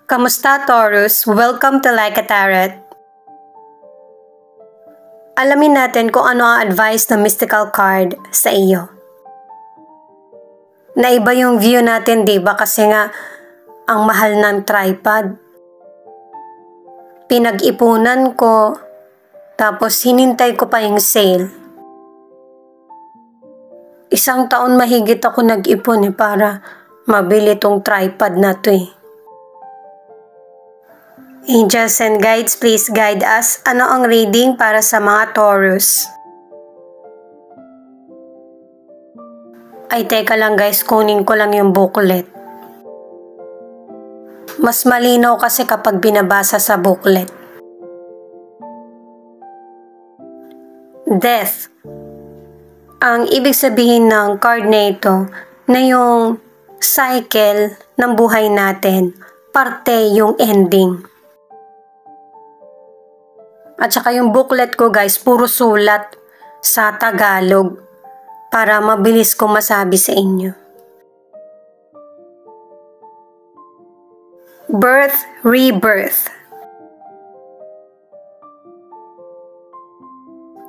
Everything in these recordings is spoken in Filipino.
Kamusta, Taurus? Welcome to Like a Tarot. Alamin natin kung ano ang advice ng mystical card sa iyo. Naiba yung view natin, diba? Kasi nga, ang mahal ng tripod. Pinag-ipunan ko, tapos hinintay ko pa yung sale. 1 taon mahigit ako nag-ipon para mabili tong tripod na to eh. Angels and guides, please guide us. Ano ang reading para sa mga Taurus? Ay, teka lang guys, kunin ko lang yung booklet. Mas malinaw kasi kapag binabasa sa booklet. Death. Ang ibig sabihin ng card na ito na yung cycle ng buhay natin, parte yung ending. At saka yung booklet ko guys, puro sulat sa Tagalog para mabilis ko masabi sa inyo. Birth, rebirth.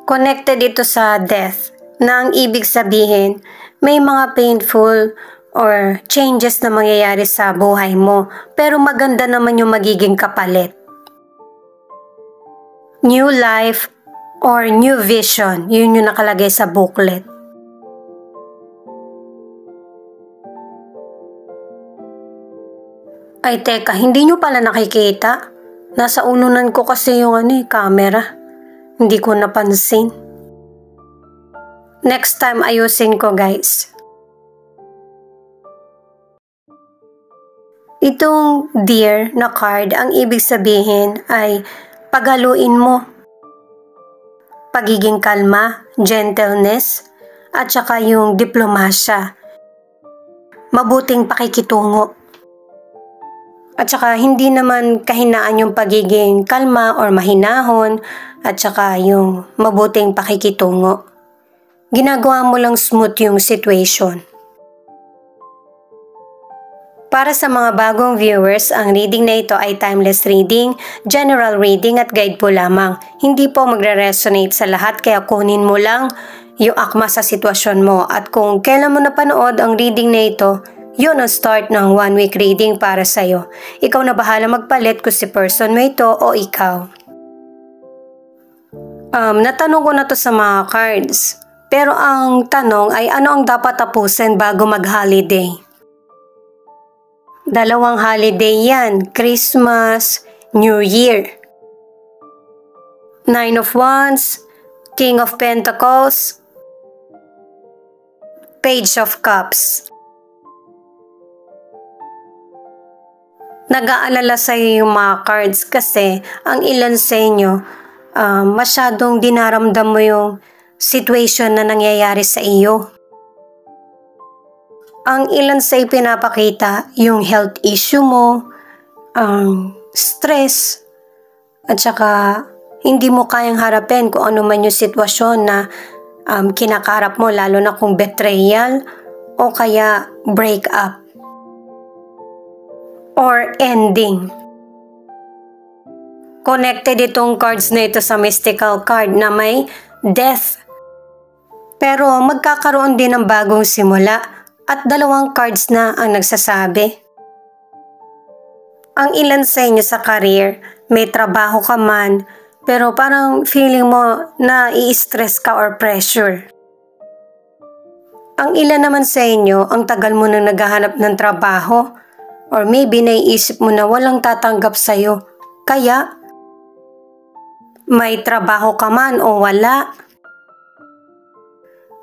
Connected ito sa death na ang ibig sabihin may mga painful or changes na mangyayari sa buhay mo pero maganda naman yung magiging kapalit. New life or new vision, yun yung nakalagay sa booklet. Ay teka, hindi nyo pala nakikita? Nasa ununan ko kasi yung camera. Hindi ko napansin. Next time ayusin ko guys. Itong deer na card, ang ibig sabihin ay paghaluin mo. Pagiging kalma, gentleness, at saka yung diplomasya. Mabuting pakikitungo. At saka hindi naman kahinaan yung pagiging kalma or mahinahon, at saka yung mabuting pakikitungo. Ginagawa mo lang smooth yung situation. Para sa mga bagong viewers, ang reading na ito ay timeless reading, general reading at guide po lamang. Hindi po magre-resonate sa lahat kaya kunin mo lang yung akma sa sitwasyon mo. At kung kailan mo napanood ang reading na ito, yun ang start ng 1 week reading para sa'yo. Ikaw na bahala magpalit kung si person mo ito o ikaw. Natanong ko na to sa mga cards. Pero ang tanong ay ano ang dapat tapusin bago mag-holiday? 2 holiday yan, Christmas, New Year. 9 of Wands, King of Pentacles, Page of Cups. Nag-aalala sa iyo yung mga cards kasi ang ilan sa inyo masyadong dinaramdam mo yung situation na nangyayari sa iyo. Ang ilan sa ipinapakita yung health issue mo, stress, at saka hindi mo kayang harapin kung ano man yung sitwasyon na kinakarap mo, lalo na kung betrayal o kaya break up or ending. Connected itong cards na ito sa mystical card na may death. Pero magkakaroon din ng bagong simula. At 2 cards na ang nagsasabi. Ang ilan sa inyo sa career, may trabaho ka man, pero parang feeling mo na i-stress ka or pressure. Ang ilan naman sa inyo, ang tagal mo nang naghahanap ng trabaho, or maybe naiisip mo na walang tatanggap sa'yo, kaya may trabaho ka man o wala.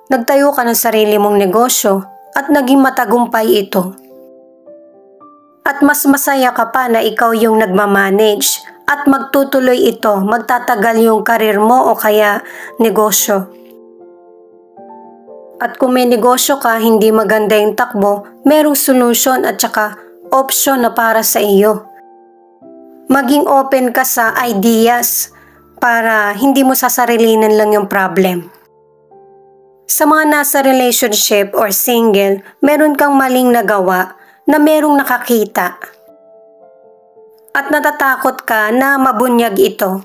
Nagtayo ka ng sarili mong negosyo, at naging matagumpay ito. At mas masaya ka pa na ikaw yung nagmamanage at magtutuloy ito, magtatagal yung karir mo o kaya negosyo. At kung may negosyo ka, hindi maganda yung takbo, merong solution at saka option na para sa iyo. Maging open ka sa ideas para hindi mo sasarilinan lang yung problem. Sa mga nasa relationship or single, meron kang maling nagawa na merong nakakita. at natatakot ka na mabunyag ito.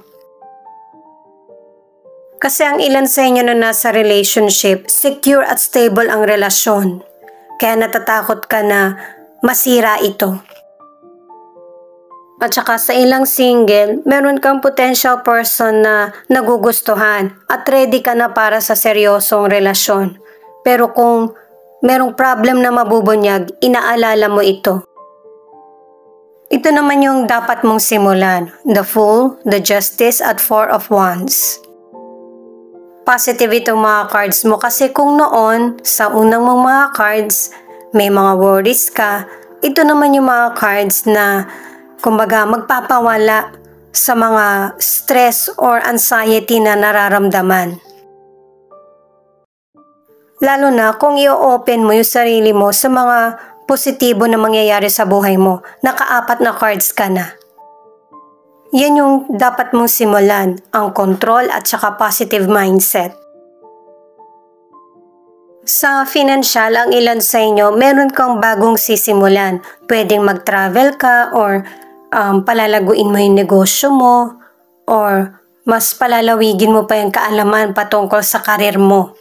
Kasi ang ilan sa inyo na nasa relationship, secure at stable ang relasyon. Kaya natatakot ka na masira ito. At saka sa ilang single, meron kang potential person na nagugustuhan at ready ka na para sa seryosong relasyon. Pero kung merong problem na mabubunyag, inaalala mo ito. Ito naman yung dapat mong simulan, the Fool, the Justice at Four of Wands. Positive itong mga cards mo kasi kung noon, sa unang mong mga cards, may mga worries ka, ito naman yung mga cards na kumbaga magpapawala sa mga stress or anxiety na nararamdaman. Lalo na kung i-open mo yung sarili mo sa mga positibo na mangyayari sa buhay mo, naka-4 na cards ka na. Yan yung dapat mong simulan, ang control at saka positive mindset. Sa financial, ang ilan sa inyo, meron kang bagong sisimulan. Pwedeng mag-travel ka or palalaguin mo yung negosyo mo or mas palalawigin mo pa yung kaalaman patungkol sa karir mo.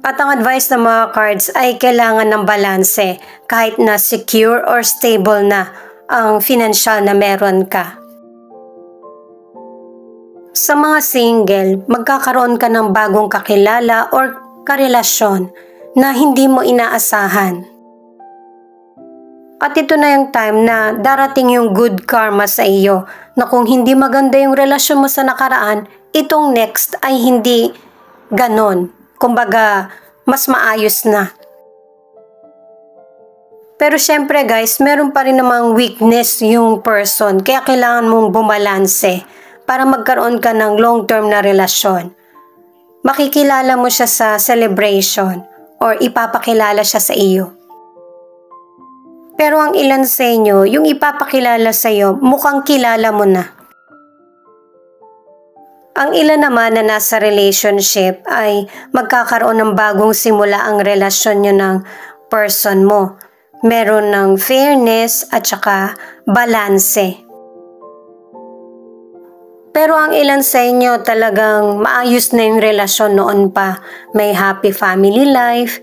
At ang advice ng mga cards ay kailangan ng balanse kahit na secure or stable na ang financial na meron ka. Sa mga single, magkakaroon ka ng bagong kakilala or karelasyon na hindi mo inaasahan. At ito na yung time na darating yung good karma sa iyo na kung hindi maganda yung relasyon mo sa nakaraan, itong next ay hindi ganon. Kumbaga, mas maayos na. Pero syempre guys, meron pa rin namang weakness yung person, kaya kailangan mong bumalanse para magkaroon ka ng long-term na relasyon. Makikilala mo siya sa celebration or ipapakilala siya sa iyo. Pero ang ilan sa inyo, yung ipapakilala sa iyo, mukhang kilala mo na. Ang ilan naman na nasa relationship ay magkakaroon ng bagong simula ang relasyon nyo ng person mo. Meron ng fairness at saka balanse. Pero ang ilan sa inyo talagang maayos na yung relasyon noon pa. May happy family life,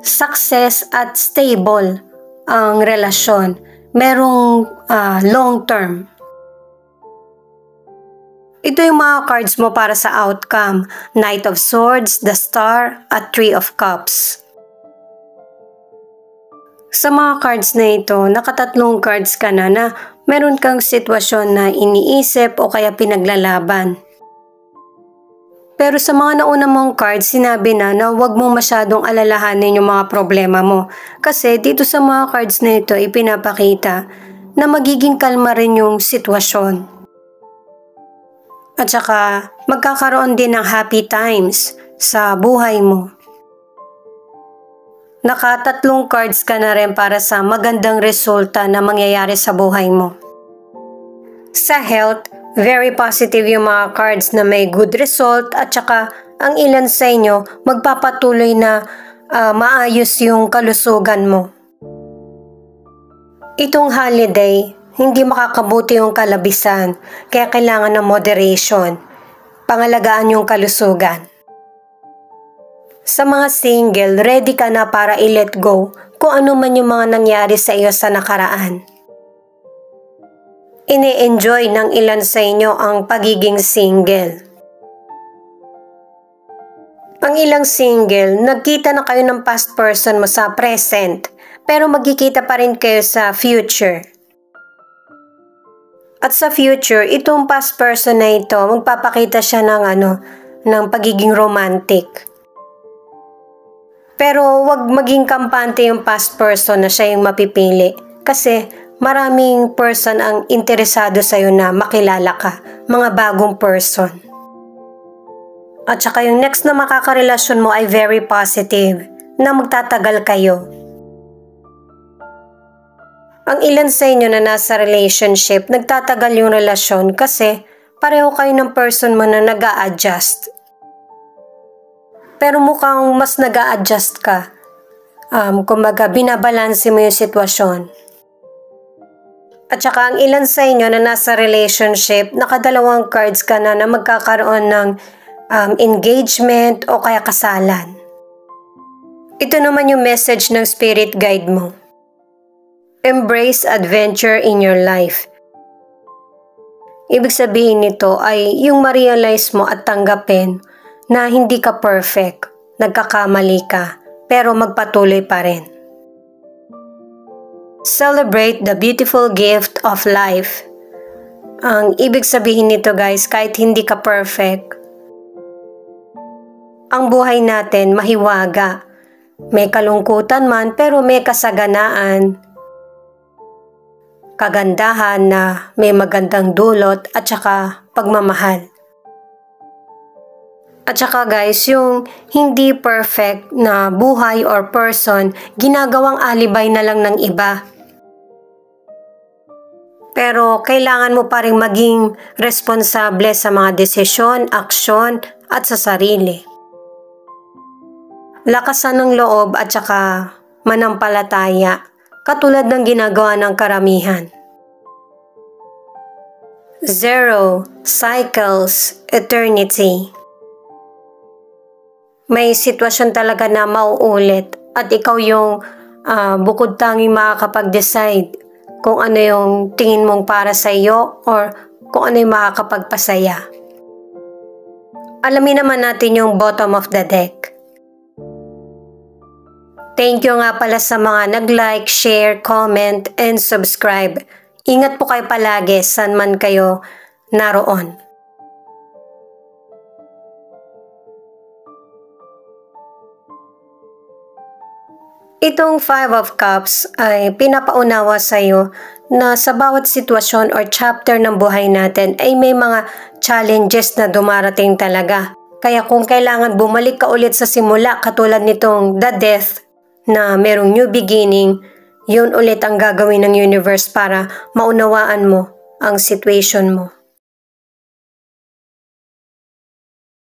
success at stable ang relasyon. Merong long term. Ito yung mga cards mo para sa outcome. Knight of Swords, the Star at Three of Cups. Sa mga cards na ito, nakatatlong cards ka na meron kang sitwasyon na iniisip o kaya pinaglalaban. Pero sa mga nauna mong cards, sinabi na huwag mong masyadong alalahanin yung mga problema mo. Kasi dito sa mga cards na ito, ipinapakita na magiging kalma rin yung sitwasyon. At saka magkakaroon din ng happy times sa buhay mo. Nakatatlong cards ka na rin para sa magandang resulta na mangyayari sa buhay mo. Sa health, very positive yung mga cards na may good result at saka ang ilan sa inyo magpapatuloy na maayos yung kalusugan mo. Itong holiday, hindi makakabuti yung kalabisan, kaya kailangan ng moderation. Pangalagaan yung kalusugan. Sa mga single, ready ka na para i-let go kung ano man yung mga nangyari sa iyo sa nakaraan. Ini-enjoy ng ilan sa inyo ang pagiging single. Ang ilang single, nagkita na kayo ng past person mo sa present, pero magkikita pa rin kayo sa future. At sa future, itong past person na ito, magpapakita siya ng pagiging romantic. Pero wag maging kampante yung past person na siya yung mapipili. Kasi maraming person ang interesado sa'yo na makilala ka. Mga bagong person. At saka yung next na makakarelasyon mo ay very positive. Na magtatagal kayo. Ang ilan sa inyo na nasa relationship, nagtatagal yung relasyon kasi pareho kayo ng person mo na nag-a-adjust. Pero mukhang mas nag-a-adjust ka. Kumbaga, binabalanse mo yung sitwasyon. At saka ang ilan sa inyo na nasa relationship, nakadalawang cards ka na magkakaroon ng engagement o kaya kasalan. Ito naman yung message ng spirit guide mo. Embrace adventure in your life. Ibig sabihin nito ay yung ma-realize mo at tanggapin na hindi ka perfect, nagkakamali ka, pero magpatuloy pa rin. Celebrate the beautiful gift of life. Ang ibig sabihin nito guys, kahit hindi ka perfect, ang buhay natin mahiwaga. May kalungkutan man pero may kasaganaan, kagandahan na may magandang dulot at saka pagmamahal. At saka guys, yung hindi perfect na buhay or person, ginagawang alibay na lang ng iba. Pero kailangan mo pa rin maging responsable sa mga desisyon, aksyon at sa sarili. Lakasan ng loob at saka manampalataya, katulad ng ginagawa ng karamihan. 0 cycles eternity. May sitwasyon talaga na mauulit at ikaw yung bukod tanging makakapag-decide kung ano yung tingin mong para sa iyo or kung ano yung makakapagpasaya. Alamin naman natin yung bottom of the deck. Thank you nga pala sa mga nag-like, share, comment, and subscribe. Ingat po kayo palagi saan man kayo naroon. Itong 5 of Cups ay pinapaunawa sa iyo na sa bawat sitwasyon or chapter ng buhay natin ay may mga challenges na dumarating talaga. Kaya kung kailangan bumalik ka ulit sa simula katulad nitong The Death na merong new beginning, yun ulit ang gagawin ng universe para maunawaan mo ang situation mo.